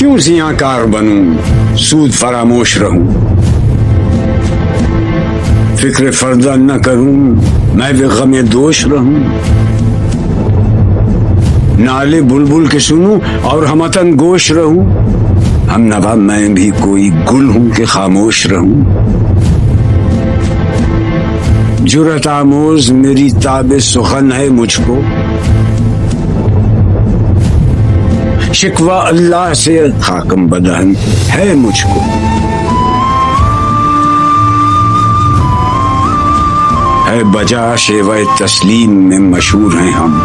کیوں زیاں کار بنوں سود فراموش رہوں، فکر فردہ نہ کروں میں بھی غم دوش رہوں، نالے بلبل کے سنوں اور ہمتن گوش رہوں، ہم نوا میں بھی کوئی گل ہوں کہ خاموش رہوں، جرأت آموز میری تاب سخن ہے مجھ کو، شکوہ اللہ سے خاکم بدہن ہے مجھ کو، ہے بجا شیوہ تسلیم میں مشہور ہیں ہم،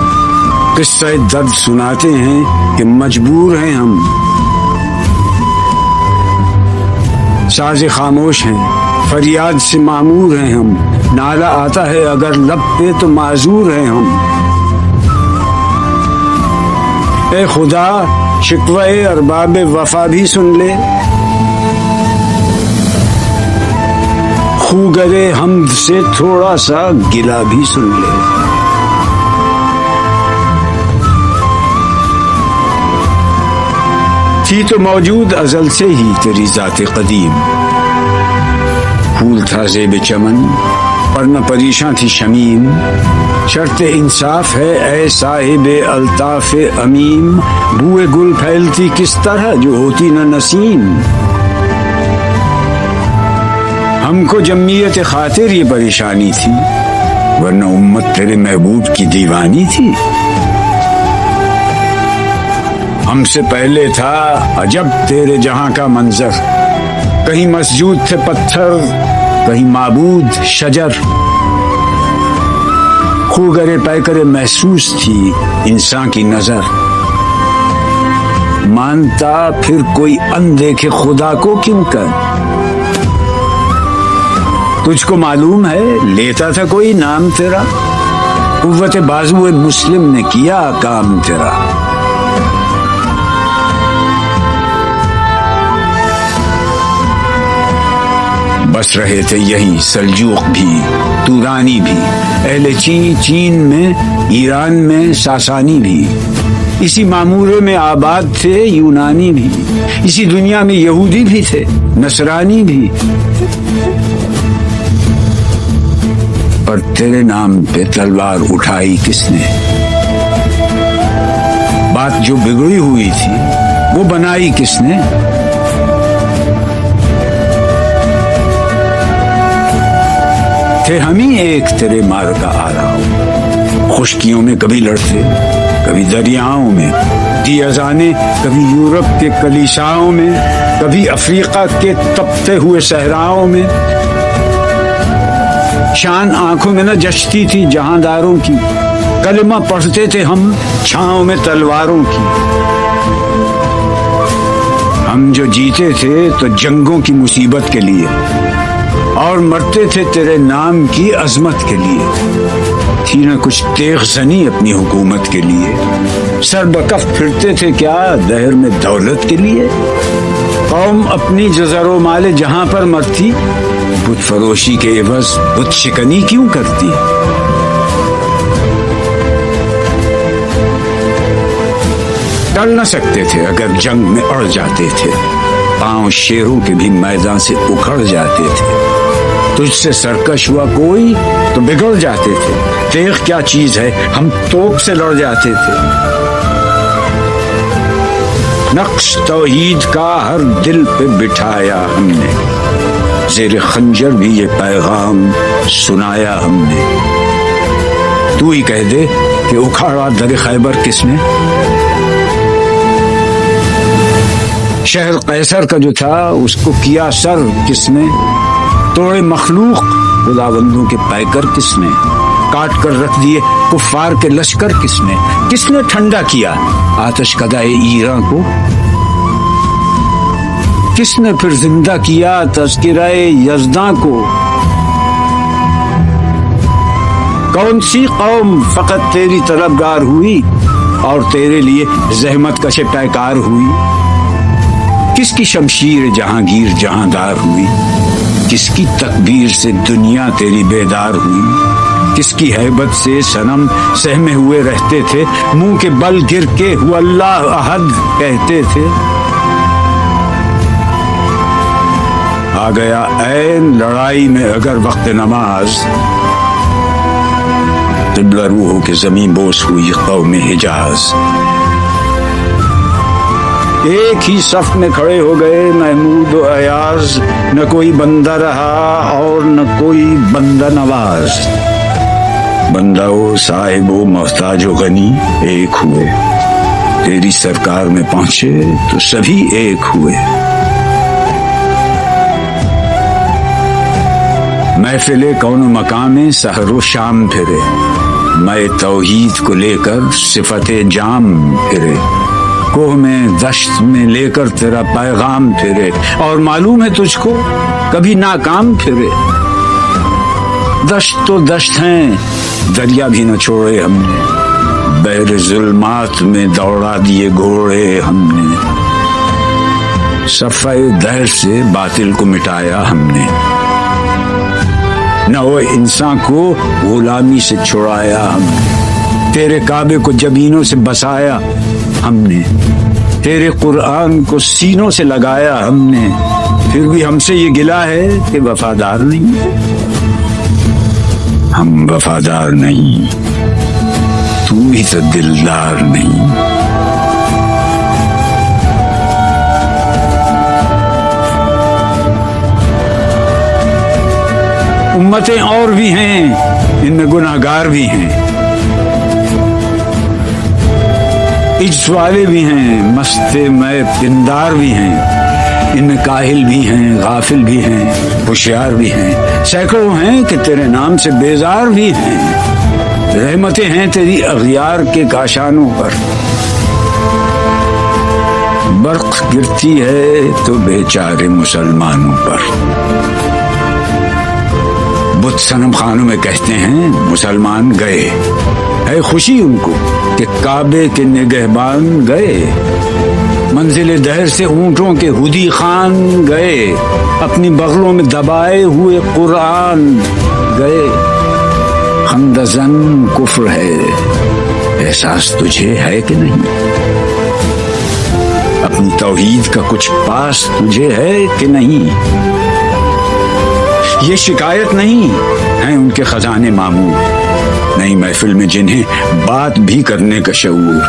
قصہ درد سناتے ہیں کہ مجبور ہیں ہم، ساز خاموش ہیں فریاد سے معمور ہیں ہم، نالہ آتا ہے اگر لب پہ تو معذور ہیں ہم، اے خدا شکوہ ارباب وفا بھی سن لے، خوگرے حمد سے تھوڑا سا گلہ بھی سن لے، تھی تو موجود ازل سے ہی تیری ذات قدیم، پھول تھا زیب چمن ورنہ پریشاں تھی شمیم، شرط انصاف ہے اے صاحب الطاف امیم، بوئے گل پھیلتی کس طرح جو ہوتی نہ نسیم، ہم کو جمعیت خاطر یہ پریشانی تھی ورنہ امت تیرے محبوب کی دیوانی تھی، ہم سے پہلے تھا عجب تیرے جہاں کا منظر، کہیں مسجود تھے پتھر کہیں معبود شجر، خوگرے پیکرے محسوس تھی انسان کی نظر، مانتا پھر کوئی اندیکھے خدا کو کیوں کر، تجھ کو معلوم ہے لیتا تھا کوئی نام تیرا، قوت بازو مسلم نے کیا کام تیرا، بس رہے تھے یہی سلجوق بھی تورانی بھی، اہل چین میں ایران میں ساسانی بھی، اسی معمورے میں آباد تھے یونانی بھی، اسی دنیا میں یہودی بھی تھے نصرانی بھی، پر تیرے نام پہ تلوار اٹھائی کس نے، بات جو بگڑی ہوئی تھی وہ بنائی کس نے، تھے ہم ہی ایک تیرے مار کا آراؤ، خشکیوں میں کبھی لڑتے کبھی دریاؤں میں، دی اذانیں کبھی یورپ کے کلیساؤں میں، کبھی افریقہ کے تپتے ہوئے صحراؤں میں، شان آنکھوں میں نہ جچتی تھی جہانداروں کی، کلمہ پڑھتے تھے ہم چھاؤں میں تلواروں کی، ہم جو جیتے تھے تو جنگوں کی مصیبت کے لیے اور مرتے تھے تیرے نام کی عظمت کے لیے، تھی نہ کچھ تیغ زنی اپنی حکومت کے لیے، سر بکف پھرتے تھے کیا دہر میں دولت کے لیے، قوم اپنی جو زر و مال جہاں پر مرتی، بت فروشی کے عوض بت شکنی کیوں کرتی، ٹل نہ سکتے تھے اگر جنگ میں اڑ جاتے تھے، پاؤں شیروں کے بھی میدان سے اکھڑ جاتے تھے، تجھ سے سرکش ہوا کوئی تو بگڑ جاتے تھے، تیغ کیا چیز ہے ہم توپ سے لڑ جاتے تھے، نقش توحید کا ہر دل پہ بٹھایا ہم نے، زیر خنجر بھی یہ پیغام سنایا ہم نے، تو ہی کہہ دے کہ اکھاڑا در خیبر کس نے، شہر قیصر کا جو تھا اس کو کیا سر کس نے، توڑے مخلوق خداوندوں کے پیکر کس نے، کاٹ کر رکھ دیے کفار کے لشکر کس نے ٹھنڈا کیا آتش کدائے ایراں کو، کس نے پھر زندہ کیا تذکرہ یزداں کو، کون سی قوم فقط تیری طلبگار ہوئی اور تیرے لیے زحمت کش پیکار ہوئی، کس کی شمشیر جہانگیر جہاندار ہوئی، کس کی تکبیر سے دنیا تیری بیدار ہوئی، کس کی ہیبت سے صنم سہمے ہوئے رہتے تھے، منہ کے بل گر کے ہو اللہ احد کہتے تھے، آ گیا عین لڑائی میں اگر وقت نماز، قبلہ رو ہو کے زمین بوس ہوئی قوم حجاز۔ ایک ہی صف میں کھڑے ہو گئے محمود و ایاز، نہ کوئی بندہ رہا اور نہ کوئی بندہ نواز۔ بندہ و صاحب و محتاج و غنی ایک ہوئے، تیری سرکار میں پہنچے تو سبھی ایک ہوئے۔ محفل کون و مقام میں سحر و شام پھرے، میں توحید کو لے کر صفت جام پھرے، کوہ میں دشت میں لے کر تیرا پیغام پھرے، اور معلوم ہے تجھ کو کبھی ناکام پھرے۔ دشت تو دشت ہیں دریا بھی نہ چھوڑے ہم نے، بحر ظلمات میں دوڑا دیے گھوڑے ہم نے، صفحہ دہر سے باطل کو مٹایا ہم نے، نہ وہ انسان کو غلامی سے چھڑایا ہم نے، تیرے کعبے کو جبینوں سے بسایا ہم نے، تیرے قرآن کو سینوں سے لگایا ہم نے، پھر بھی ہم سے یہ گلہ ہے کہ وفادار نہیں، ہم وفادار نہیں، تو ہی تو دلدار نہیں۔ امتیں اور بھی ہیں ان میں گناہگار بھی ہیں، عجز والے بھی ہیں، مست میں پندار بھی ہیں، ان میں کاہل بھی ہیں، غافل بھی ہیں، ہوشیار بھی ہیں، سینکڑوں ہیں کہ تیرے نام سے بیزار بھی ہیں۔ رحمتیں ہیں تیری اغیار کے کاشانوں پر، برق گرتی ہے تو بیچارے مسلمانوں پر۔ بت صنم خانوں میں کہتے ہیں مسلمان گئے، ہے خوشی ان کو کہ کعبے کے نگہبان گئے، منزل دہر سے اونٹوں کے ہدی خان گئے، اپنی بغلوں میں دبائے ہوئے قرآن گئے۔ خندزن کفر ہے، احساس تجھے ہے کہ نہیں؟ اپنی توحید کا کچھ پاس تجھے ہے کہ نہیں؟ یہ شکایت نہیں ہیں ان کے خزانے معمور، نئی محفل میں جنہیں بات بھی کرنے کا شعور،